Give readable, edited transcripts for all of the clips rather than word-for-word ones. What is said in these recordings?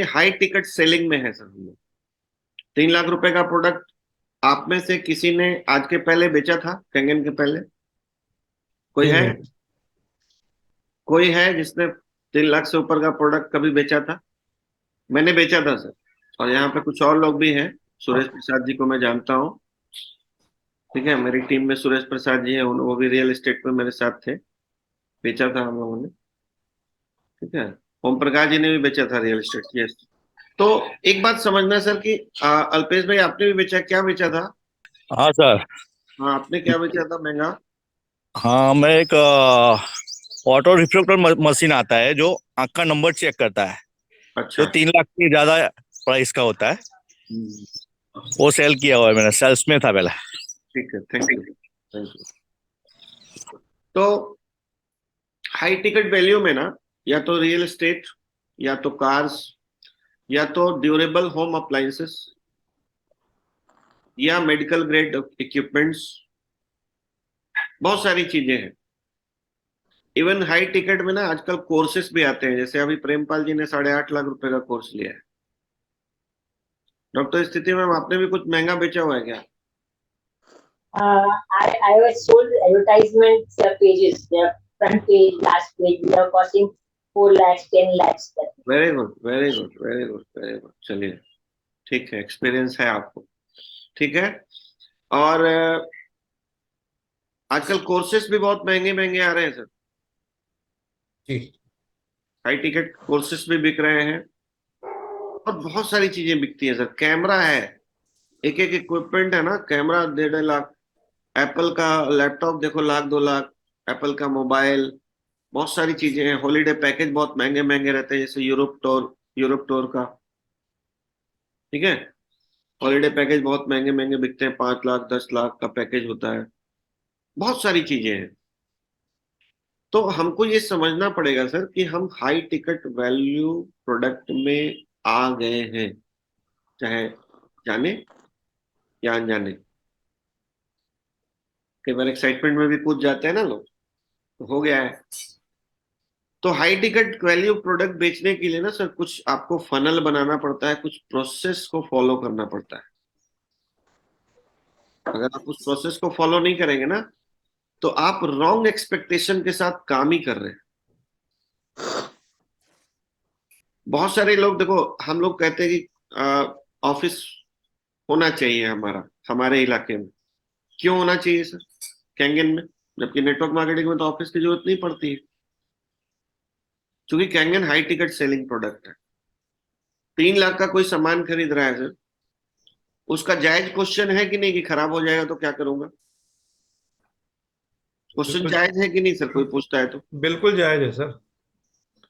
High ticket selling में है sir हम लोग। 3 लाख रुपए का प्रोडक्ट आप में से किसी ने आज के पहले बेचा था? कैंगन के पहले कोई नहीं है? नहीं। कोई है जिसने 3 लाख से ऊपर का प्रोडक्ट कभी बेचा था? मैंने बेचा था सर। और यहाँ पे कुछ और लोग भी हैं। सुरेश प्रसाद जी को मैं जानता हूँ। ठीक है, मेरी टीम में सुरेश प्रसाद जी हैं, वो भी रियल एस्टेट में मेरे साथ थे। बेचा था हम लोगों ने। ठीक है। ओम प्रकाश जी ने भी बेचा था रियल एस्टेट। यस। तो एक बात समझना सर कि अल्पेश भाई आपने भी बेचा, क्या बेचा था? हाँ सर। हाँ, आपने क्या बेचा था महंगा? हाँ, मैं एक ऑटो रिफ्लेक्टर मशीन आता है जो आँख का नंबर चेक करता है, जो अच्छा। 3 लाख से ज्यादा प्राइस का होता है। हम्म, वो सेल किया हुआ है, मैंने सेल्स में था पहले। ठीक है, थैंक यू। Thank you. तो हाई टिकट वैल्यू में ना, या तो रियल एस्टेट, या तो कार्स, या तो ड्यूरेबल होम अप्लायंसेस, या मेडिकल ग्रेड इक्विपमेंट्स, बहुत सारी चीजें हैं। इवन हाई टिकट में ना आजकल कोर्सेस भी आते हैं, जैसे अभी प्रेमपाल जी ने 8.5 लाख रुपए का कोर्स लिया है। डॉक्टर स्थिति मैम, आपने भी कुछ महंगा बेचा हुआ है क्या? I was sold advertisement pages, the front page, last page, they are costing 4 lakhs, 10 lakhs. Very good, very good, very good, very good. चलिए, ठीक है, एक्सपीरियंस है आपको। ठीक है। और आजकल कोर्सेस भी बहुत महंगे महंगे आ रहे हैं सर। जी। हाई टिकट कोर्सेस भी बिक रहे हैं। और बहुत सारी चीजें बिकती हैं सर। कैमरा है, एक एक इक्विपमेंट है ना, कैमरा 1.5 लाख। एप्पल का लैपटॉप देखो, 1 लाख 2 लाख। एप्पल का मोबाइल, बहुत सारी चीजें हैं। हॉलीडे पैकेज बहुत महंगे महंगे रहते हैं, जैसे यूरोप टूर का। ठीक है। हॉलीडे पैकेज बहुत महंगे महंगे बिकते हैं, 5 लाख 10 लाख का पैकेज होता है। बहुत सारी चीजें हैं। तो हमको ये समझना पड़ेगा सर कि हम हाई टिकट वैल्यू प्रोडक्ट में आ गए हैं, चाहे जाने या अनजाने। कई बार एक्साइटमेंट में भी कूद जाते हैं ना लोग, तो हो गया है। तो हाई टिकट वैल्यू प्रोडक्ट बेचने के लिए ना सर, कुछ आपको फनल बनाना पड़ता है, कुछ प्रोसेस को फॉलो करना पड़ता है। अगर आप उस प्रोसेस को फॉलो नहीं करेंगे ना, तो आप रॉन्ग एक्सपेक्टेशन के साथ काम ही कर रहे हैं। बहुत सारे लोग देखो, हम लोग कहते हैं कि ऑफिस होना चाहिए हमारा, हमारे इलाके में। क्यों होना चाहिए सर कैंगन में? जबकि नेटवर्क मार्केटिंग में तो ऑफिस की जरूरत नहीं पड़ती है। क्योंकि Kangen high ticket selling product है। 3 लाख का कोई सामान खरीद रहा है सर, उसका जायज क्वेश्चन है कि नहीं कि खराब हो जाएगा तो क्या करूंगा? क्वेश्चन बिल्कुल। जायज है कि नहीं सर, कोई पूछता है तो? बिल्कुल जायज है सर।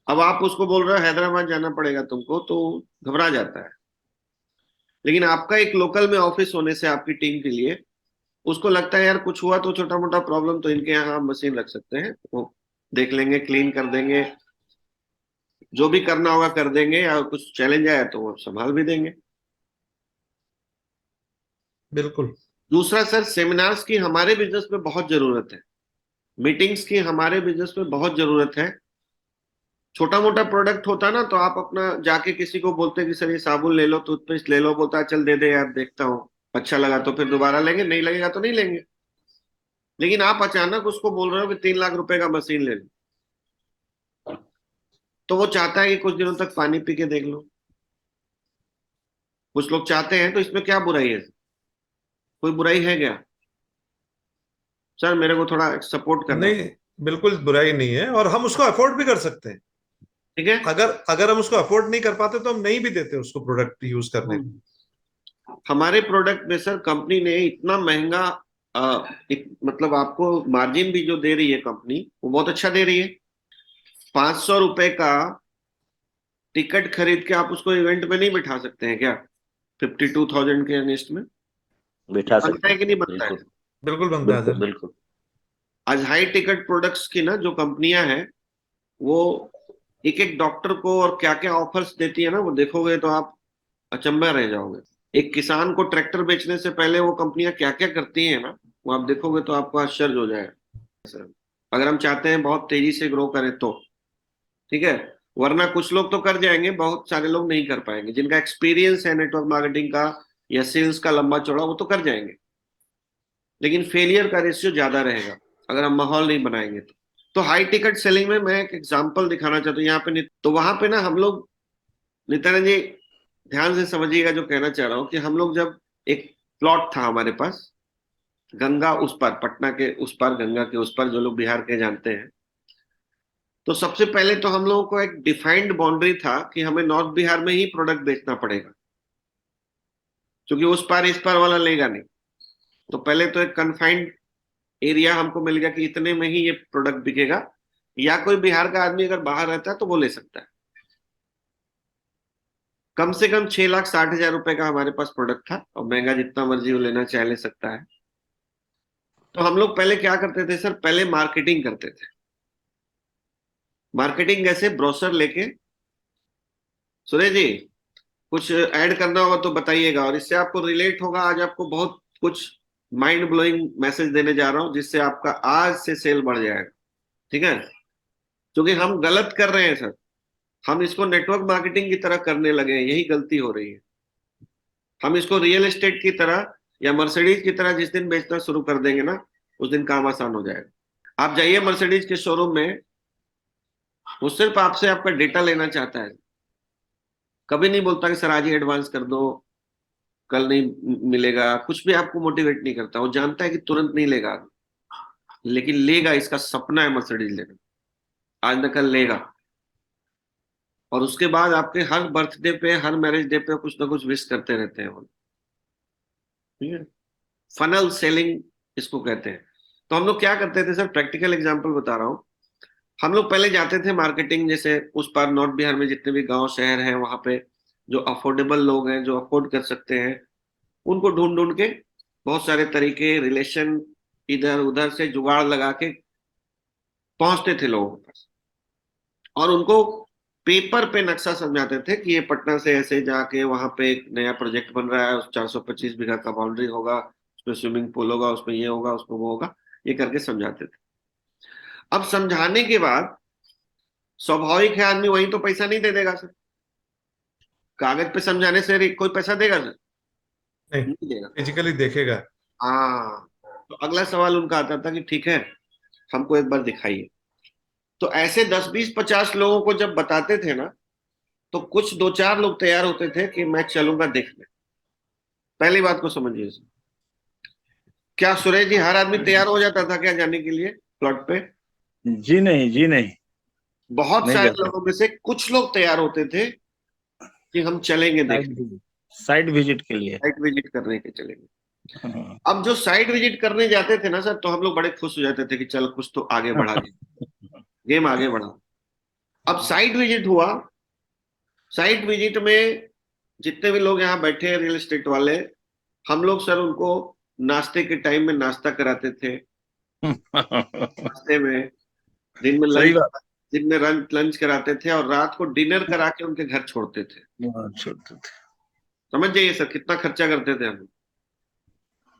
अब आप उसको बोल रहे हो हैदराबाद जाना पड़ेगा तुमको, तो घबरा जाता है। लेकिन आपका एक लोकल में ऑफिस होने से आपकी टीम के लिए, उसको लगता है यार कुछ हुआ तो छोटा मोटा प्रॉब्लम तो इनके यहाँ हम मशीन रख सकते हैं, वो देख लेंगे, क्लीन कर देंगे, जो भी करना होगा कर देंगे, या कुछ चैलेंज आया तो वो संभाल भी देंगे। बिल्कुल। दूसरा सर, सेमिनार्स की हमारे बिजनेस में बहुत जरूरत है। मीटिंग्स की हमारे बिजनेस में बहुत जरूरत है। छोटा मोटा प्रोडक्ट होता ना, तो आप अपना जाके किसी को बोलते कि सर ये साबुन ले लो, टूथपेस्ट ले लो, बोलता है चल दे दे यार, देखता हूँ, अच्छा लगा तो फिर दोबारा लेंगे, नहीं लगेगा तो नहीं लेंगे। लेकिन आप अचानक उसको बोल रहे हो कि 3 लाख रुपए का मशीन ले लो, तो वो चाहता है कि कुछ दिनों तक पानी पी के देख लो। कुछ लोग चाहते हैं, तो इसमें क्या बुराई है? कोई बुराई है क्या? सर मेरे को थोड़ा सपोर्ट करना। नहीं, बिल्कुल बुराई नहीं है, और हम उसको अफोर्ड भी कर सकते हैं। ठीक है। अगर अगर हम उसको अफोर्ड नहीं कर पाते तो हम नहीं भी देते उसको प्रोडक्ट यूज करने को। हम्म। हमारे प्रोडक्ट में सर कंपनी ने इतना महंगा, मतलब आपको मार्जिन भी जो दे रही है कंपनी, वो बहुत अच्छा दे रही है। 500 रुपए का टिकट खरीद के आप उसको इवेंट में नहीं बिठा सकते हैं क्या? 52,000 के अगेंस्ट में बिठा बनता सकते है हैं। कि नहीं बनता है? बिल्कुल। बिल्कुल बनता है बिल्कुल सर। बिल्कुल। आज हाई टिकट प्रोडक्ट्स की ना जो कंपनियां हैं, वो एक एक डॉक्टर को और क्या क्या ऑफर्स देती है ना, वो देखोगे तो आप अचंभा रह जाओगे। एक किसान को ट्रैक्टर बेचने से पहले वो कंपनियां क्या क्या करती हैं ना, वो आप देखोगे तो आपको आश्चर्य हो जाएगा। अगर हम चाहते हैं बहुत तेजी से ग्रो करें तो, ठीक है, वरना कुछ लोग तो कर जाएंगे, बहुत सारे लोग नहीं कर पाएंगे। जिनका एक्सपीरियंस है नेटवर्क मार्केटिंग का या सेल्स का लंबा चौड़ा, वो तो कर जाएंगे, लेकिन फेलियर का रेशियो ज्यादा रहेगा अगर हम माहौल नहीं बनाएंगे तो हाई टिकट सेलिंग में मैं एक एग्जांपल दिखाना चाहता हूँ यहाँ पे। तो वहां पे ना हम लोग, नित्यानंद जी ध्यान से समझिएगा जो कहना चाह रहा हूँ, कि हम लोग जब एक प्लॉट था हमारे पास गंगा उस पार, पटना के उस पार, गंगा के उस पार, जो लोग बिहार के जानते हैं, तो सबसे पहले तो हम लोगों को एक डिफाइंड बाउंड्री था कि हमें नॉर्थ बिहार में ही प्रोडक्ट बेचना पड़ेगा, क्योंकि उस पार इस पार वाला लेगा नहीं। तो पहले तो एक कन्फाइंड एरिया हमको मिल गया कि इतने में ही ये प्रोडक्ट बिकेगा, या कोई बिहार का आदमी अगर बाहर रहता है तो वो ले सकता है। कम से कम 6,60,000 रुपए का हमारे पास प्रोडक्ट था, और महंगा जितना मर्जी वो लेना चाहे ले सकता है। तो हम लोग पहले क्या करते थे सर, पहले मार्केटिंग करते थे। मार्केटिंग कैसे, ब्रोशर लेके, सुरेश जी कुछ ऐड करना होगा तो बताइएगा, और इससे आपको रिलेट होगा। आज आपको बहुत कुछ माइंड ब्लोइंग मैसेज देने जा रहा हूं, जिससे आपका आज से सेल बढ़ जाएगा, ठीक है। क्योंकि हम गलत कर रहे हैं सर, हम इसको नेटवर्क मार्केटिंग की तरह करने लगे हैं, यही गलती हो रही है। हम इसको रियल एस्टेट की तरह या मर्सिडीज की तरह जिस दिन बेचना शुरू कर देंगे ना, उस दिन काम आसान हो जाएगा। आप जाइए मर्सिडीज के शोरूम में, वो सिर्फ आपसे आपका डेटा लेना चाहता है, कभी नहीं बोलता कि सर आज ही एडवांस कर दो, कल नहीं मिलेगा, कुछ भी आपको मोटिवेट नहीं करता। वो जानता है कि तुरंत नहीं लेगा, लेकिन लेगा, इसका सपना है मर्सिडीज लेना, आज न कल लेगा। और उसके बाद आपके हर बर्थडे पे, हर मैरिज डे पे कुछ ना कुछ विश करते रहते हैं वो, ठीक है। फनल सेलिंग इसको कहते हैं। तो हम लोग क्या करते थे सर, प्रैक्टिकल एग्जांपल बता रहा हूँ। हम लोग पहले जाते थे मार्केटिंग, जैसे उस पार नॉर्थ बिहार में जितने भी गांव शहर हैं, वहां पे जो अफोर्डेबल लोग हैं, जो अफोर्ड कर सकते हैं, उनको ढूंढ ढूंढ के, बहुत सारे तरीके, रिलेशन, इधर उधर से जुगाड़ लगा के पहुंचते थे लोगों के पास, और उनको पेपर पे नक्शा समझाते थे कि ये पटना से ऐसे जाके वहां पे एक नया प्रोजेक्ट बन रहा है, उस 425 बीघा का बाउंड्री होगा, उसमें स्विमिंग पूल होगा, उसमें ये होगा, उसमें वो होगा, ये करके समझाते थे। अब समझाने के बाद स्वाभाविक है आदमी वहीं तो पैसा नहीं दे देगा सर, कागज पे समझाने से कोई पैसा देगा सर? नहीं, नहीं देगा। फिजिकली देखेगा। हाँ, तो अगला सवाल उनका आता था कि ठीक है, हमको एक बार दिखाइए। तो ऐसे 10, 20, 50 लोगों को जब बताते थे ना, तो कुछ 2, 4 लोग तैयार होते थे कि मैं चलूंगा देखने। पहली बात को समझिए सर, क्या सुरेश जी हर आदमी तैयार हो जाता था क्या जाने के लिए प्लॉट पे? जी नहीं, जी नहीं, बहुत नहीं सारे जाते। लोगों में से कुछ लोग तैयार होते थे कि हम चलेंगे देखने, साइड विजिट के लिए। साइट विजिट करने के चलेंगे। हाँ। अब जो साइट विजिट करने जाते थे ना सर, तो हम लोग बड़े खुश हो जाते थे कि चल कुछ तो आगे बढ़ा, गेम आगे बढ़ा। अब साइट विजिट हुआ, साइट विजिट में जितने भी लोग यहाँ बैठे हैं रियल एस्टेट वाले, हम लोग सर उनको नाश्ते के टाइम में नाश्ता कराते थे, नाश्ते में, दिन में सही लंच, बात। दिन में लंच कराते थे, और रात को डिनर करा के उनके घर छोड़ते थे। हाँ, छोड़ते थे। समझ जाइए सर कितना खर्चा करते थे हम।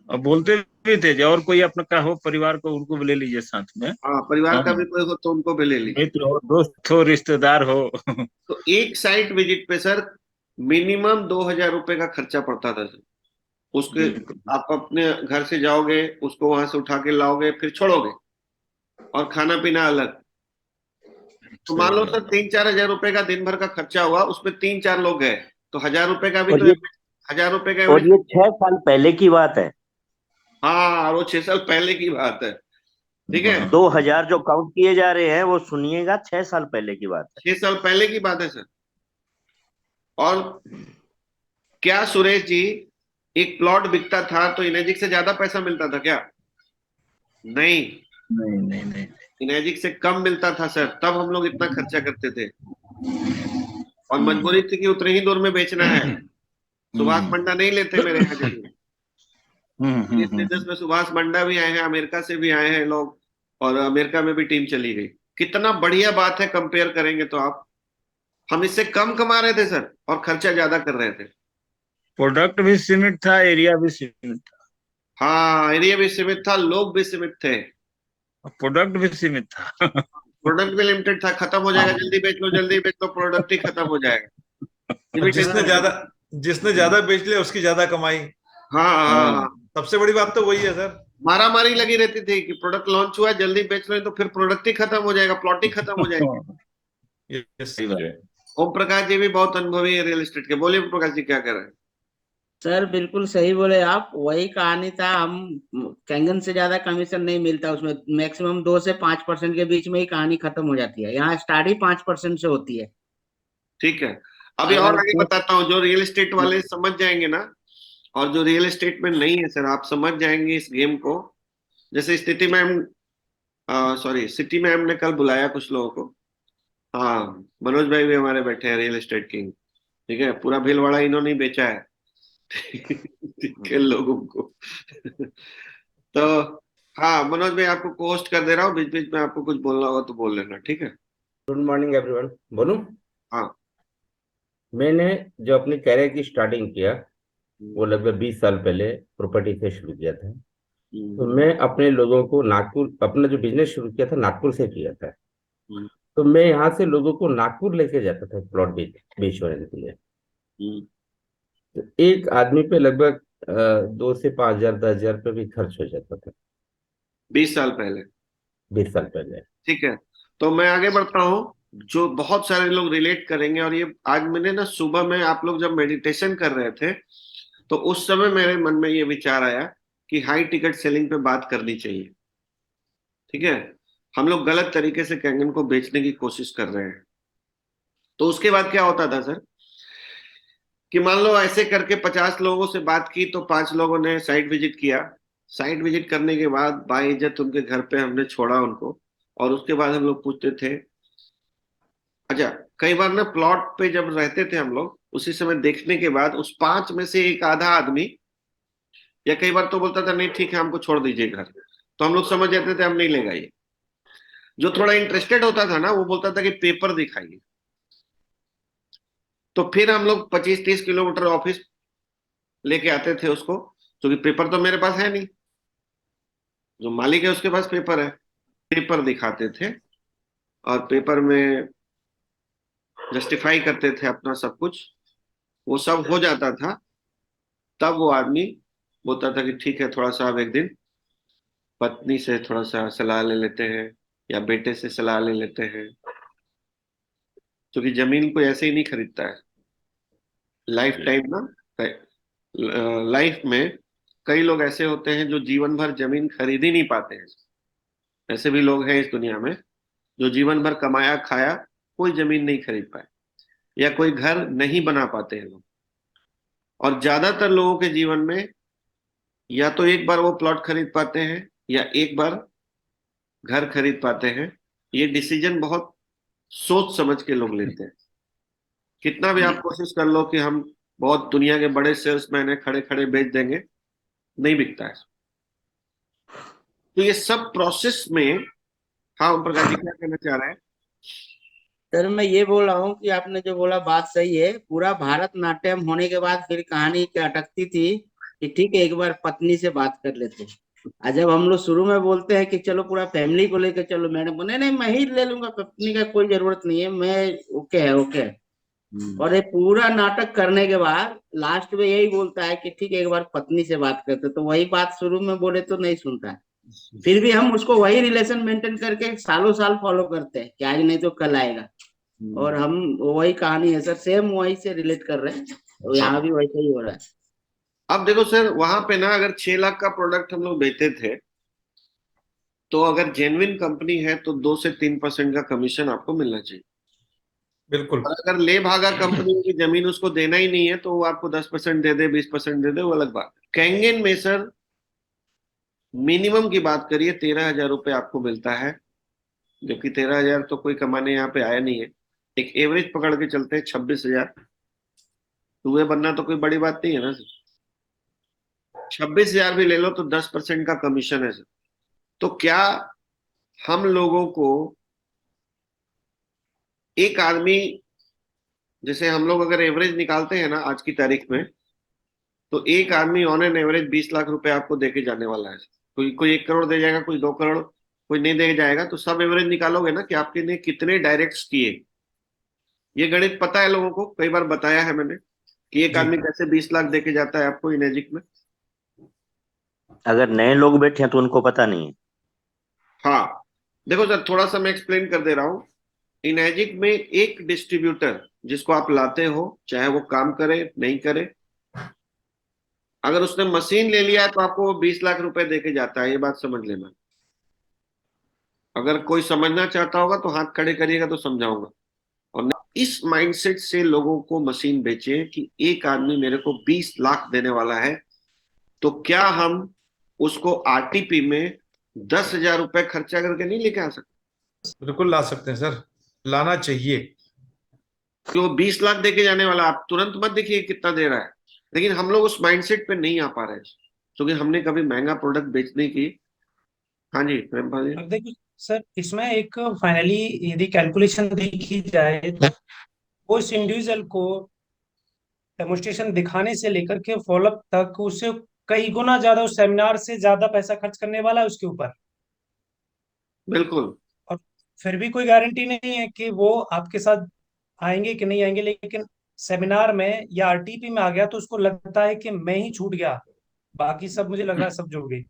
और बोलते भी थे जो और कोई अपना का हो परिवार को, उनको भी ले लीजिए साथ में। हाँ, परिवार हाँ, का भी कोई हो तो उनको भी ले लीजिए। मित्र हो, दोस्त हो, रिश्तेदार हो। तो एक साइट विजिट पे सर मिनिमम 2,000 रुपए का खर्चा पड़ता था सर। उसके बिल्कुल। आप अपने घर से जाओगे, उसको वहां से उठा के लाओगे, फिर छोड़ोगे, और खाना पीना अलग। तो मान सही लो सर बात। 3, 4 हजार रुपए का दिन भर का खर्चा हुआ, उसमें 3, 4 लोग गए, तो 1,000 रुपए का भी और तो ये 1,000 रुपए का और एवरेज। ये 6 साल पहले की बात है। हाँ, और वो 6 साल पहले की बात है, ठीक है। हाँ। 2,000 जो काउंट किए जा रहे हैं वो सुनिएगा, 6 साल पहले की बात 6 साल पहले की बात है सर। और क्या सुरेश जी, एक प्लॉट बिकता था तो इनेजिक से ज्यादा पैसा मिलता था क्या? नहीं, नहीं नहीं नहीं। इनेजिक से कम मिलता था सर, तब हम लोग इतना खर्चा करते थे। और मजबूरी थी कि उतने ही दूर में बेचना है। सुभाष मंडा नहीं लेते मेरे यहाँ जमीन। इस बिजनेस में सुभाष मंडा भी आए हैं, अमेरिका से भी आए हैं लोग, और अमेरिका में भी टीम चली गई। कितना बढ़िया बात है, कंपेयर करेंगे तो आप, हम इससे कम कमा रहे थे सर, और खर्चा ज्यादा कर रहे थे। प्रोडक्ट भी सीमित था, एरिया भी सीमित था। हाँ, एरिया भी सीमित था, लोग भी सीमित थे। प्रोडक्ट भी सीमित था। प्रोडक्ट भी लिमिटेड था, खत्म हो जाएगा, जल्दी बेच लो, प्रोडक्ट ही खत्म हो जाएगा। और जिसने ज्यादा बेच लिया उसकी ज्यादा कमाई। हाँ हाँ हाँ, सबसे बड़ी बात तो वही है सर। मारा मारी लगी रहती थी कि प्रोडक्ट लॉन्च हुआ, जल्दी बेच लो, तो फिर प्रोडक्ट ही खत्म हो जाएगा, प्लॉट ही खत्म हो जाएगी। यस। सही बात है। ओम प्रकाश जी भी बहुत अनुभवी है रियल एस्टेट के। बोलिए ओम प्रकाश जी, क्या कर रहे हैं? सर बिल्कुल सही बोले आप, वही कहानी था। हम कैंगन से ज्यादा कमीशन नहीं मिलता उसमें, मैक्सिमम 2 से 5% के बीच में ही कहानी खत्म हो जाती है। यहाँ स्टार्ट ही 5% से होती है। ठीक है, अभी और अगर आगे बताता हूँ। जो रियल एस्टेट वाले समझ जाएंगे ना, और जो रियल एस्टेट में नहीं है सर, आप समझ जाएंगे इस गेम को। जैसे स्थिति मैम, सॉरी सिटी मैम ने कल बुलाया कुछ लोगों को। हाँ, मनोज भाई भी हमारे बैठे हैं, रियल एस्टेट किंग। ठीक है, पूरा भीलवाड़ा इन्होंने ही बेचा है ठीक है, लोगों को तो हाँ, मनोज भाई आपको पोस्ट कर दे रहा हूँ, बीच बीच में आपको कुछ बोलना होगा तो बोल लेना, ठीक है? Good morning everyone. बोलूं? हाँ। मैंने जो अपनी कैरियर की स्टार्टिंग किया वो लगभग 20 साल पहले प्रॉपर्टी से शुरू किया था। तो मैं अपने लोगों को नागपुर, अपना जो बिजनेस शुरू किया था नागपुर से किया था। तो मैं यहाँ से लोगों को नागपुर लेके जाता था प्लॉट बेचवाने के लिए। तो एक आदमी पे लगभग 2 से 5 हजार 10 हजार रुपये भी खर्च हो जाता था 20 साल पहले। 20 साल पहले। ठीक है, तो मैं आगे बढ़ता हूँ। जो बहुत सारे लोग रिलेट करेंगे, और ये आज मैंने ना सुबह में, आप लोग जब मेडिटेशन कर रहे थे तो उस समय मेरे मन में ये विचार आया कि हाई टिकट सेलिंग पे बात करनी चाहिए। ठीक है, हम लोग गलत तरीके से कैंगन को बेचने की कोशिश कर रहे हैं। तो उसके बाद क्या होता था सर, कि मान लो ऐसे करके 50 लोगों से बात की तो 5 लोगों ने साइट विजिट किया। साइट विजिट करने के बाद बाइज्जत उनके घर पे हमने छोड़ा उनको, और उसके बाद हम लोग पूछते थे। अच्छा, कई बार ना प्लॉट पे जब रहते थे हम लोग, उसी समय देखने के बाद उस 5 में से एक आधा आदमी, या कई बार तो बोलता था नहीं ठीक है हमको छोड़ दीजिए घर, तो हम लोग समझ जाते थे हम नहीं लेगा ये। जो थोड़ा इंटरेस्टेड होता था ना, वो बोलता था कि पेपर दिखाइए। तो फिर हम लोग 25-30 किलोमीटर ऑफिस लेके आते थे उसको, क्योंकि पेपर तो मेरे पास है नहीं, जो मालिक है उसके पास पेपर है। पेपर दिखाते थे और पेपर में जस्टिफाई करते थे अपना सब कुछ। वो सब हो जाता था, तब वो आदमी बोलता था कि ठीक है, थोड़ा सा अब एक दिन पत्नी से थोड़ा सा सलाह ले लेते हैं, या बेटे से सलाह ले लेते हैं, क्योंकि जमीन कोई ऐसे ही नहीं खरीदता है। लाइफ टाइम ना, लाइफ में कई लोग ऐसे होते हैं जो जीवन भर जमीन खरीद ही नहीं पाते हैं। ऐसे भी लोग हैं इस दुनिया में जो जीवन भर कमाया खाया, कोई जमीन नहीं खरीद पाए, या कोई घर नहीं बना पाते हैं लोग। और ज्यादातर लोगों के जीवन में या तो एक बार वो प्लॉट खरीद पाते हैं, या एक बार घर खरीद पाते हैं। ये डिसीजन बहुत सोच समझ के लोग लेते हैं। कितना भी आप कोशिश कर लो कि हम बहुत दुनिया के बड़े सेल्समैन है, खड़े खड़े बेच देंगे, नहीं बिकता है। तो ये सब प्रोसेस में, हाँ ओम प्रकाश जी क्या कहना चाह रहे हैं? सर मैं ये बोल रहा हूँ कि आपने जो बोला बात सही है। पूरा भारतनाट्यम होने के बाद फिर कहानी क्या अटकती थी कि ठीक है एक बार पत्नी से बात कर लेते हैं। और जब हम लोग शुरू में बोलते हैं कि चलो पूरा फैमिली को लेकर चलो, मैडम बोले नहीं मैं ही ले लूंगा, पत्नी का कोई जरूरत नहीं है, मैं ओके है ओके है। और ये पूरा नाटक करने के बाद लास्ट में यही बोलता है कि ठीक है एक बार पत्नी से बात करते, तो वही बात शुरू में बोले तो नहीं सुनता है। फिर भी हम उसको वही रिलेशन मेंटेन करके सालों साल फॉलो करते हैं कि आज नहीं तो कल आएगा। और हम वही कहानी है सर, सेम वही से रिलेट कर रहे हैं, तो यहाँ भी वैसा ही हो रहा है। अब देखो सर, वहां पे ना अगर 6 लाख का प्रोडक्ट हम लोग बेचते थे, तो अगर जेन्युइन कंपनी है तो 2 से 3% का कमीशन आपको मिलना चाहिए। बिल्कुल। और अगर ले भागा कंपनी की जमीन उसको देना ही नहीं है, तो वो आपको 10% दे दे, 20% दे दे, वो अलग बात है। कैंगन में सर मिनिमम की बात करिए 13,000 रुपये आपको मिलता है, जबकि 13,000 तो कोई कमाने यहाँ पे आया नहीं है। एक एवरेज पकड़ के चलते हैं 26,000। टूए बनना तो कोई बड़ी बात नहीं है ना सर। 26,000 भी ले लो तो 10% का कमीशन है सर। तो क्या हम लोगों को एक आदमी, जैसे हम लोग अगर एवरेज निकालते हैं ना आज की तारीख में, तो एक आदमी ऑन एन एवरेज 20 लाख रुपए आपको देके जाने वाला है। कोई कोई 1 करोड़ दे जाएगा, कोई 2 करोड़, कोई नहीं दे जाएगा, तो सब एवरेज निकालोगे ना कि आपके ने कितने डायरेक्ट्स किए। ये गणित पता है लोगों को, कई बार बताया है मैंने कि एक जी। आदमी कैसे 20 लाख देके जाता है आपको इनेजिक में। अगर नए लोग बैठे हैं तो उनको पता नहीं है। हाँ, देखो सर, थोड़ा सा मैं एक्सप्लेन कर दे रहा हूँ। इनेजिक में एक डिस्ट्रीब्यूटर जिसको आप लाते हो, चाहे वो काम करे नहीं करे, अगर उसने मशीन ले लिया है तो आपको वो 20 लाख रुपए देके जाता है, ये बात समझ लेना। अगर कोई समझना चाहता होगा तो हाथ खड़े करिएगा तो समझाऊंगा। और इस माइंडसेट से लोगों को मशीन बेचे कि एक आदमी मेरे को 20 लाख देने वाला है, तो क्या हम उसको आरटीपी में 10,000 रुपए खर्चा करके नहीं लेके आ सकते? बिल्कुल ला सकते हैं सर, लाना चाहिए। कि वो 20 लाख देके जाने वाला, आप तुरंत मत देखिए कितना दे रहा है, लेकिन हम लोग उस माइंडसेट पे नहीं आ पा रहे क्योंकि हमने कभी महंगा प्रोडक्ट बेचने की। हाँ जी प्रेम भाई। अब देखिए सर, इसमें एक फाइनली यदि कैलकुलेशन देखी जाए तो वो इस इंडिविजुअल को डेमोन्स्ट्रेशन दिखाने से लेकर के फॉलोअप तक उसे कई गुना ज्यादा उस सेमिनार से ज्यादा पैसा खर्च करने वाला है उसके ऊपर। बिल्कुल। और फिर भी कोई गारंटी नहीं है कि वो आपके साथ आएंगे कि नहीं आएंगे, लेकिन सेमिनार में या आरटीपी में आ गया तो उसको लगता है कि मैं ही छूट गया, बाकी सब मुझे लग रहा है सब जुड़ गए।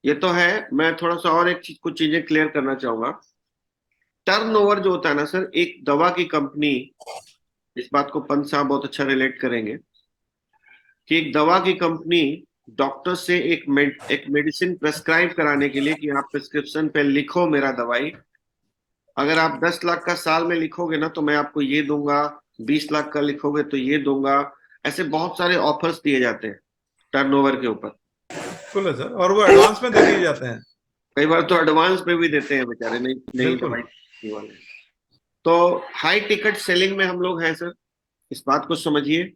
ये तो है। मैं थोड़ा सा और एक चीज, कुछ चीजें क्लियर करना चाहूंगा। टर्नओवर जो होता है ना सर, एक दवा की कंपनी, इस बात को पंत साहब बहुत अच्छा रिलेट करेंगे कि एक दवा की कंपनी डॉक्टर से एक मेडिसिन प्रेस्क्राइब कराने के लिए कि आप प्रिस्क्रिप्शन पे लिखो मेरा दवाई, अगर आप 10 लाख का साल में लिखोगे ना तो मैं आपको ये दूंगा, 20 लाख का लिखोगे तो ये दूंगा, ऐसे बहुत सारे ऑफर्स दिए जाते हैं टर्नओवर के ऊपर। बिल्कुल है सर, और वो एडवांस में दे दिए जाते हैं। कई बार तो एडवांस पे भी देते हैं बेचारे, नहीं नहीं बिल्कुल। दवाई वाले। तो हाई टिकट सेलिंग में हम लोग हैं सर, इस बात को समझिए।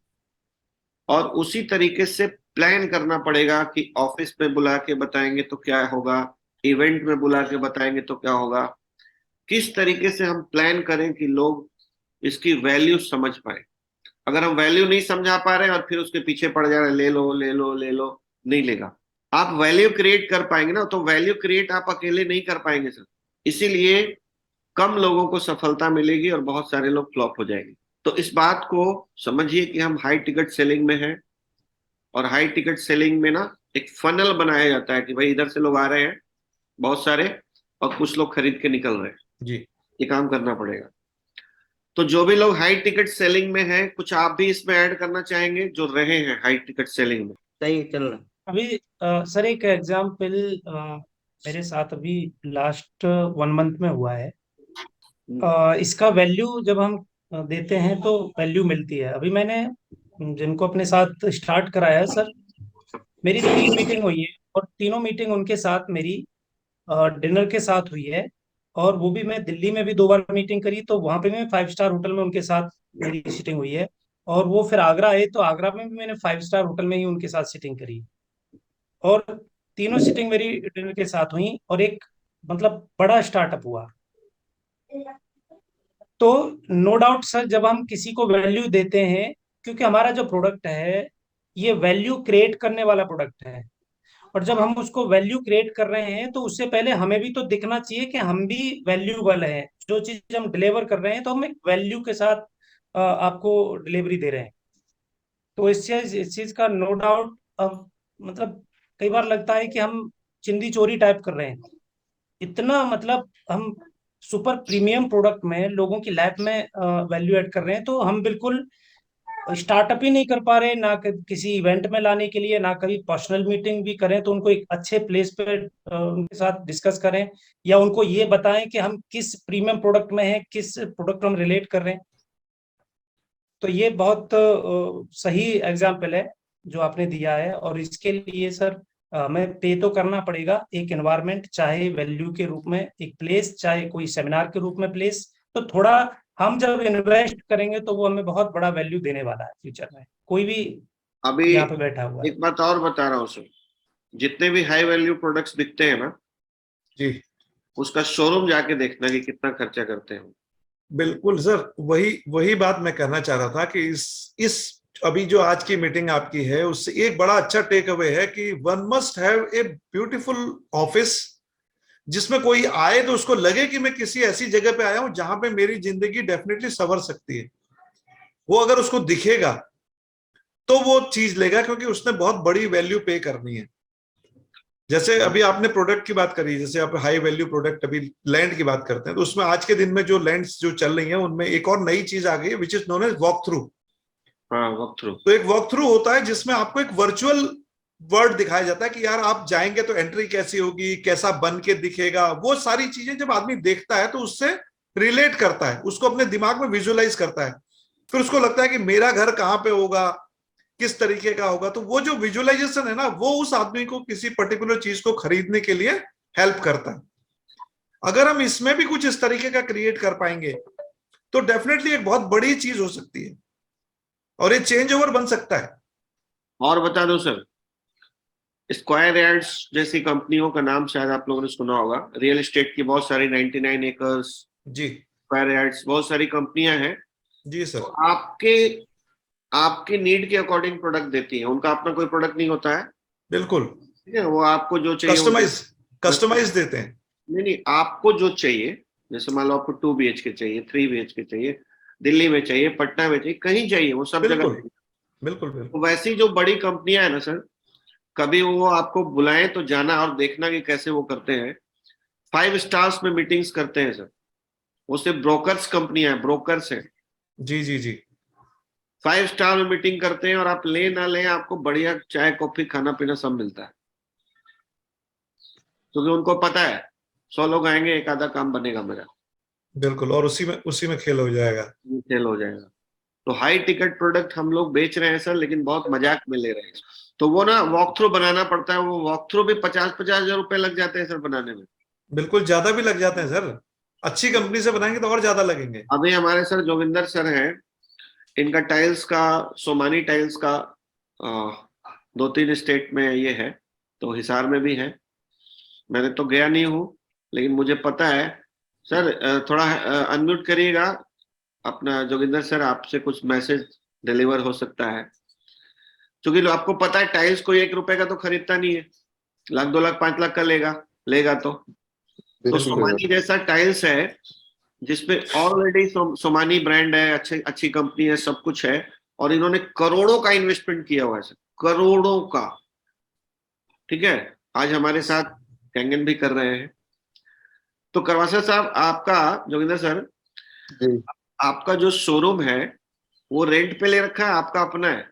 और उसी तरीके से प्लान करना पड़ेगा कि ऑफिस में बुला के बताएंगे तो क्या होगा, इवेंट में बुला के बताएंगे तो क्या होगा, किस तरीके से हम प्लान करें कि लोग इसकी वैल्यू समझ पाए। अगर हम वैल्यू नहीं समझा पा रहे हैं और फिर उसके पीछे पड़ जा रहे हैं, ले लो ले लो ले लो, नहीं लेगा। आप वैल्यू क्रिएट कर पाएंगे ना, तो वैल्यू क्रिएट आप अकेले नहीं कर पाएंगे सर, इसीलिए कम लोगों को सफलता मिलेगी और बहुत सारे लोग फ्लॉप हो जाएंगे। तो इस बात को समझिए कि हम हाई टिकट सेलिंग में हैं, और हाई टिकट सेलिंग में ना एक फनल बनाया जाता है कि भाई इधर से लोग आ रहे हैं बहुत सारे, और कुछ लोग खरीद के निकल रहे हैं। जी। ये काम करना पड़ेगा। तो जो भी लोग हाई टिकट सेलिंग में हैं, कुछ आप भी इसमें ऐड करना चाहेंगे जो रहे हैं हाई टिकट सेलिंग में? सही चल रहा। अभी सर एक एग्जाम्पल मेरे साथ अभी लास्ट 1 मंथ में हुआ है। इसका वैल्यू जब हम देते हैं तो वैल्यू मिलती है। अभी मैंने जिनको अपने साथ स्टार्ट कराया है सर, मेरी 3 मीटिंग हुई है और तीनों मीटिंग उनके साथ मेरी डिनर के साथ हुई है। और वो भी मैं दिल्ली में भी 2 बार मीटिंग करी तो वहां पे मैं 5 स्टार होटल में उनके साथ मेरी सीटिंग हुई है। और वो फिर आगरा आए तो आगरा में भी मैंने 5 स्टार होटल में ही उनके साथ सीटिंग करी। और तीनों सीटिंग मेरी डिनर के साथ हुई और एक मतलब बड़ा स्टार्टअप हुआ। तो नो डाउट सर, जब हम किसी को वैल्यू देते हैं, क्योंकि हमारा जो प्रोडक्ट है ये वैल्यू क्रिएट करने वाला प्रोडक्ट है, और जब हम उसको वैल्यू क्रिएट कर रहे हैं तो उससे पहले हमें भी तो दिखना चाहिए कि हम भी वैल्यूबल हैं। जो चीज हम डिलीवर कर रहे हैं तो हम एक वैल्यू के साथ आपको डिलीवरी दे रहे हैं। तो इस चीज का नो डाउट अब मतलब कई बार लगता है कि हम चिंदी चोरी टाइप कर रहे हैं। इतना मतलब हम सुपर प्रीमियम प्रोडक्ट में लोगों की लाइफ में वैल्यू ऐड कर रहे हैं, तो हम बिल्कुल स्टार्टअप ही नहीं कर पा रहे ना किसी इवेंट में लाने के लिए, ना कभी पर्सनल मीटिंग भी करें तो उनको एक अच्छे प्लेस पे उनके साथ डिस्कस करें, या उनको ये बताएं कि हम किस प्रीमियम प्रोडक्ट में हैं, किस प्रोडक्ट हम रिलेट कर रहे हैं। तो ये बहुत सही एग्जाम्पल है जो आपने दिया है। और इसके लिए सर हमें पे तो करना पड़ेगा, एक एनवायरनमेंट, चाहे वैल्यू के रूप में एक प्लेस, चाहे कोई सेमिनार के रूप में प्लेस। तो थोड़ा हम जब इन्वेस्ट करेंगे तो वो हमें बहुत बड़ा वैल्यू देने वाला है फ्यूचर में, कोई भी अभी यहाँ पे बैठा हुआ है। एक बात और बता रहा हूँ सर, जितने भी हाई वैल्यू प्रोडक्ट्स बिकते हैं ना जी उसका शोरूम जाके देखना कि कितना खर्चा करते हैं। बिल्कुल सर, वही वही बात मैं कहना चाह रहा था कि इस अभी जो आज की मीटिंग आपकी है उससे एक बड़ा अच्छा टेक अवे है कि one must have a beautiful office, जिसमें कोई आए तो उसको लगे कि मैं किसी ऐसी जगह पे आया हूं जहां पे मेरी जिंदगी डेफिनेटली संवर सकती है। वो अगर उसको दिखेगा तो वो चीज लेगा, क्योंकि उसने बहुत बड़ी वैल्यू पे करनी है। जैसे अभी आपने प्रोडक्ट की बात करी, जैसे आप हाई वैल्यू प्रोडक्ट अभी लैंड की बात करते हैं, तो उसमें आज के दिन में जो लैंड्स जो चल रही हैं उनमें एक और नई चीज आ गई है which is known as walk through. हाँ, वॉक थ्रू। तो एक वॉक थ्रू होता है जिसमें आपको एक वर्चुअल वर्ल्ड दिखाया जाता है कि यार आप जाएंगे तो एंट्री कैसी होगी, कैसा बन के दिखेगा, वो सारी चीजें जब आदमी देखता है तो उससे रिलेट करता है, उसको अपने दिमाग में विजुअलाइज करता है, फिर उसको लगता है कि मेरा घर कहाँ पे होगा, किस तरीके का होगा। तो वो जो विजुअलाइजेशन है ना, वो उस आदमी को किसी पर्टिकुलर चीज को खरीदने के लिए हेल्प करता है। अगर हम इसमें भी कुछ इस तरीके का क्रिएट कर पाएंगे तो डेफिनेटली एक बहुत बड़ी चीज हो सकती है और ये चेंज ओवर बन सकता है। और बता दो सर, स्क्वायर यार्ड्स जैसी कंपनियों का नाम शायद आप लोगों ने सुना होगा। रियल एस्टेट की बहुत सारी 99 एकर्स, जी स्क्वायर यार्ड्स, बहुत सारी कंपनियां हैं। जी सर। तो आपके नीड के अकॉर्डिंग प्रोडक्ट देती है। उनका अपना कोई प्रोडक्ट नहीं होता है, बिल्कुल ठीक है। वो आपको जो चाहिए कस्टमाइज देते हैं। नहीं, आपको जो चाहिए, जैसे मान लो आपको 2 BHK चाहिए, 3 BHK चाहिए, दिल्ली में चाहिए, पटना में चाहिए, कहीं चाहिए, वो सब जगह बिल्कुल बिल्कुल बिल्कुल। तो वैसी जो बड़ी कंपनियां है ना सर, कभी वो आपको बुलाएं तो जाना और देखना कि कैसे वो करते हैं। 5 स्टार्स में मीटिंग्स करते हैं सर। वो सिर्फ ब्रोकर्स कंपनियां हैं, ब्रोकर्स हैं। जी जी जी। 5 स्टार में मीटिंग करते हैं और आप ले ना ले, आपको बढ़िया चाय कॉफी खाना पीना सब मिलता है, क्योंकि उनको पता है 100 लोग आएंगे, एक आधा काम बनेगा मेरा, बिल्कुल, और उसी में खेल हो जाएगा, सेल हो जाएगा। तो हाई टिकट प्रोडक्ट हम लोग बेच रहे हैं सर, लेकिन बहुत मजाक में ले रहे हैं। तो वो ना वॉक थ्रू बनाना पड़ता है। वो वॉक थ्रू भी 50-50 हजार रुपए लग जाते हैं सर बनाने में। बिल्कुल, ज्यादा भी लग जाते हैं सर। अच्छी कंपनी से बनाएंगे तो और ज्यादा लगेंगे। अभी हमारे सर जोगिंदर सर हैं, इनका टाइल्स का, सोमानी टाइल्स का 2-3 स्टेट में ये है, तो हिसार में भी है। मैंने तो गया नहीं हूँ, लेकिन मुझे पता है। सर थोड़ा अनम्यूट करिएगा अपना जोगिंदर सर, आपसे कुछ मैसेज डिलीवर हो सकता है। क्योंकि आपको पता है टाइल्स कोई 1 रुपए का तो खरीदता नहीं है, 1 लाख 2 लाख 5 लाख का लेगा तो सोमानी जैसा टाइल्स है जिसपे ऑलरेडी सोमानी ब्रांड है, अच्छी कंपनी है, सब कुछ है, और इन्होंने करोड़ों का इन्वेस्टमेंट किया हुआ है सर, करोड़ों का। ठीक है, आज हमारे साथ कैंगन भी कर रहे हैं। तो करवासा साहब, आपका जोगिंदर सर जी, आपका जो शोरूम है वो रेंट पे ले रखा है, आपका अपना है?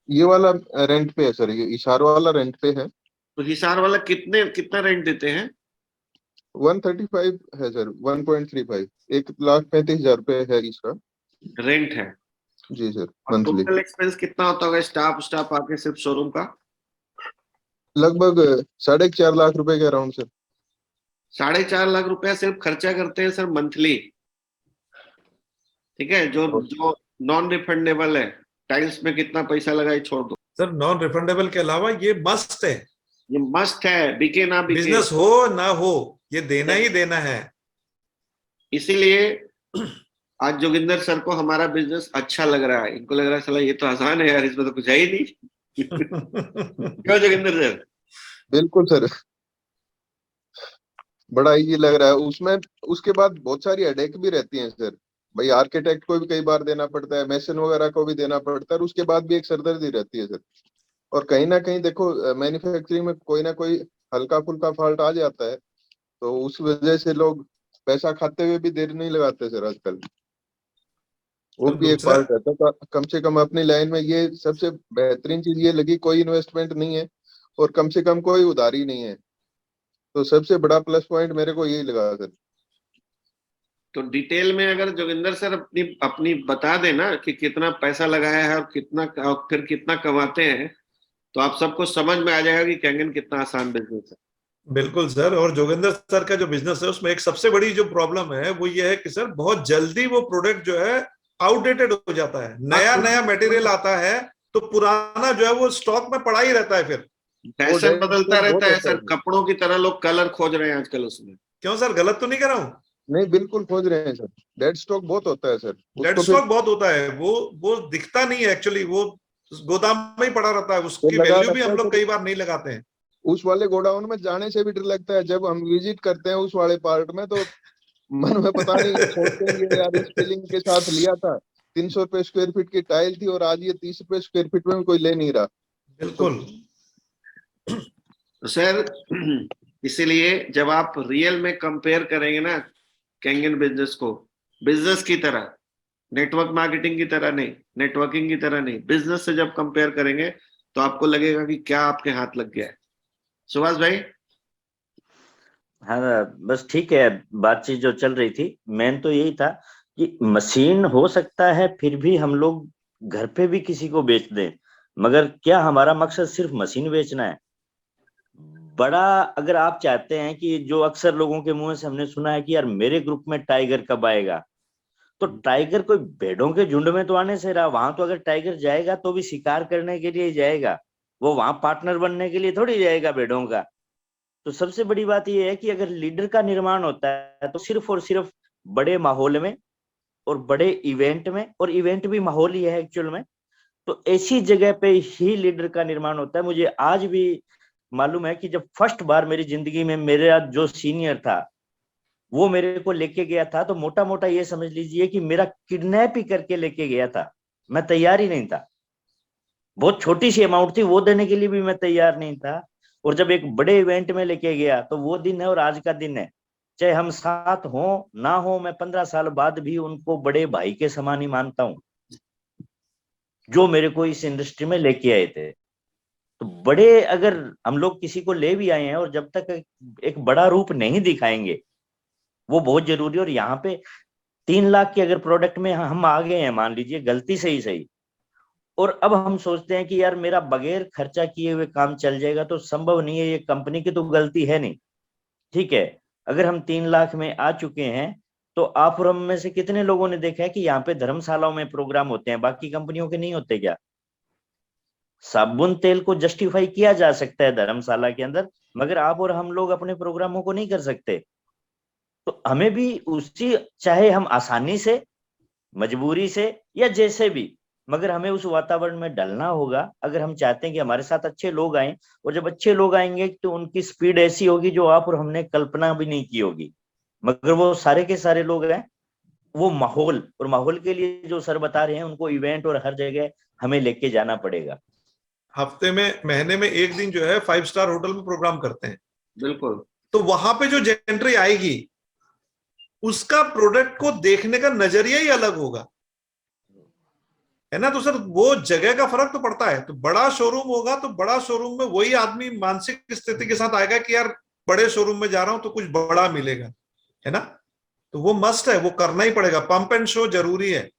ये वाला रेंट पे है सर, ये हिसार वाला रेंट पे है। तो हिसार वाला कितना रेंट देते हैं? 135 है सर, 1.35, 1,35,000 रुपए है इसका रेंट है जी सर, और मंथली। टोटल एक्सपेंस कितना होता होगा स्टाफ आके सिर्फ शोरूम का? लगभग 4.5 लाख रुपए के अराउंड सर। 4.5 लाख रुपया सिर्फ खर्चा करते हैं सर मंथली। ठीक है, जो नॉन रिफंडेबल है। टाइल्स में कितना पैसा लगा ये छोड़ दो सर, नॉन रिफंडेबल के अलावा ये मस्ट है, ये मस्ट है, बिके ना बिके, बिजनेस हो ना हो, ये देना ही देना है। इसीलिए आज जोगिंदर सर को हमारा बिजनेस अच्छा लग रहा है। इनको लग रहा है साला ये तो आसान है यार, इसमें तो कुछ है ही नहीं। क्यों जोगिंदर सर? बिल्कुल सर, बड़ा इजी लग रहा है। उसमें उसके बाद बहुत सारी हेडेक भी रहती हैं सर भाई, आर्किटेक्ट को भी कई बार देना पड़ता है, मेसन वगैरह को भी देना पड़ता है, और उसके बाद भी एक सरदर्दी रहती है सर। और कहीं ना कहीं देखो, मैन्युफैक्चरिंग में कोई ना कोई हल्का फुल्का फॉल्ट आ जाता है, तो उस वजह से लोग पैसा खाते हुए भी देर नहीं लगाते सर आजकल। वो भी एक पार्ट रहता है। कम से कम अपनी लाइन में ये सबसे बेहतरीन चीज ये लगी, कोई इन्वेस्टमेंट नहीं है और कम से कम कोई उधारी नहीं है, तो सबसे बड़ा प्लस पॉइंट मेरे को यही लगा सर। तो डिटेल में अगर जोगिंदर सर अपनी बता देना कि कितना पैसा लगाया है और फिर कितना कमाते हैं, तो आप सबको समझ में आ जाएगा कि कैंगन कितना आसान बिजनेस है। बिल्कुल सर, और जोगिंदर सर का जो बिजनेस है उसमें एक सबसे बड़ी जो प्रॉब्लम है वो ये है कि सर बहुत जल्दी वो प्रोडक्ट जो है आउटडेटेड हो जाता है। नया मटेरियल आता है तो पुराना जो है वो स्टॉक में पड़ा ही रहता है। फिर फैशन बदलता रहता है सर, कपड़ों की तरह लोग कलर खोज रहे हैं आजकल उसमें। क्यों सर, गलत तो नहीं कर रहा हूँ? नहीं बिल्कुल खोज रहे हैं सर, डेड स्टॉक बहुत होता है सर, डेड स्टॉक बहुत होता है, वो दिखता नहीं है एक्चुअली, वो गोदाम में ही पड़ा रहता है, उसकी वैल्यू भी हम लोग कई बार नहीं लगाते हैं। उस वाले गोडाउन में जाने से भी डर लगता है, जब हम विजिट करते हैं उस वाले पार्ट में तो मन में पता नहीं सोचते हैं ये यार इस फीलिंग के साथ लिया था, 300 रुपए स्क्वायर फीट की टाइल थी और आज ये 30 रुपए स्क्वायर फीट में कोई ले नहीं रहा। बिल्कुल। तो सर इसीलिए जब आप रियल में कंपेयर करेंगे ना कैंगन बिजनेस को, बिजनेस की तरह, नेटवर्क मार्केटिंग की तरह नहीं, नेटवर्किंग की तरह नहीं, बिजनेस से जब कंपेयर करेंगे तो आपको लगेगा कि क्या आपके हाथ लग गया है। सुभाष भाई? हाँ बस ठीक है, बातचीत जो चल रही थी मेन तो यही था कि मशीन हो सकता है फिर भी हम लोग घर पे भी किसी को बेच दें, मगर क्या हमारा मकसद सिर्फ मशीन बेचना है? बड़ा अगर आप चाहते हैं कि जो अक्सर लोगों के मुंह से हमने सुना है कि यार मेरे ग्रुप में टाइगर कब आएगा, तो टाइगर कोई भेड़ों के झुंड में तो आने से रहा, वहां तो अगर टाइगर जाएगा तो भी शिकार करने के लिए जाएगा, वो वहां पार्टनर बनने के लिए थोड़ी जाएगा भेड़ों का। तो सबसे बड़ी बात यह है कि अगर लीडर का निर्माण होता है तो सिर्फ और सिर्फ बड़े माहौल में और बड़े इवेंट में, और इवेंट भी माहौल ही है एक्चुअल में, तो ऐसी जगह पे ही लीडर का निर्माण होता है। मुझे आज भी मालूम है कि जब फर्स्ट बार मेरी जिंदगी में मेरा जो सीनियर था वो मेरे को लेके गया था, तो मोटा मोटा ये समझ लीजिए कि मेरा किडनैप ही करके लेके गया था। मैं तैयार ही नहीं था, बहुत छोटी सी अमाउंट थी, वो देने के लिए भी मैं तैयार नहीं था। और जब एक बड़े इवेंट में लेके गया तो वो दिन है और आज का दिन है, चाहे हम साथ हो ना हो, मैं 15 साल बाद भी उनको बड़े भाई के समान ही मानता हूं जो मेरे को इस इंडस्ट्री में लेके आए थे। तो बड़े अगर हम लोग किसी को ले भी आए हैं और जब तक एक बड़ा रूप नहीं दिखाएंगे वो बहुत जरूरी है। और यहाँ पे 3 लाख के अगर प्रोडक्ट में हम आ गए हैं, मान लीजिए गलती से ही सही, और अब हम सोचते हैं कि यार मेरा बगैर खर्चा किए हुए काम चल जाएगा, तो संभव नहीं है, ये कंपनी की तो गलती है नहीं। ठीक है, अगर हम 3 लाख में आ चुके हैं तो आप और हम में से कितने लोगों ने देखा है कि यहाँ पे धर्मशालाओं में प्रोग्राम होते हैं, बाकी कंपनियों के नहीं होते क्या? साबुन तेल को जस्टिफाई किया जा सकता है धर्मशाला के अंदर, मगर आप और हम लोग अपने प्रोग्रामों को नहीं कर सकते। तो हमें भी उसी, चाहे हम आसानी से, मजबूरी से या जैसे भी, मगर हमें उस वातावरण में ढलना होगा अगर हम चाहते हैं कि हमारे साथ अच्छे लोग आए। और जब अच्छे लोग आएंगे तो उनकी स्पीड ऐसी होगी जो आप और हमने कल्पना भी नहीं की होगी, मगर वो सारे के सारे लोग हैं, वो माहौल, और माहौल के लिए जो सर बता रहे हैं उनको इवेंट और हर जगह हमें लेके जाना पड़ेगा। हफ्ते में, महीने में एक दिन जो है 5 स्टार होटल में प्रोग्राम करते हैं। बिल्कुल। तो वहां पे जो जेंट्री आएगी उसका प्रोडक्ट को देखने का नजरिया ही अलग होगा, है ना? तो सर वो जगह का फर्क तो पड़ता है। तो बड़ा शोरूम होगा तो बड़ा शोरूम में वही आदमी मानसिक स्थिति के साथ आएगा कि यार बड़े शोरूम में जा रहा हूं तो कुछ बड़ा मिलेगा, है ना? तो वो मस्ट है, वो करना ही पड़ेगा, पंप एंड शो जरूरी है।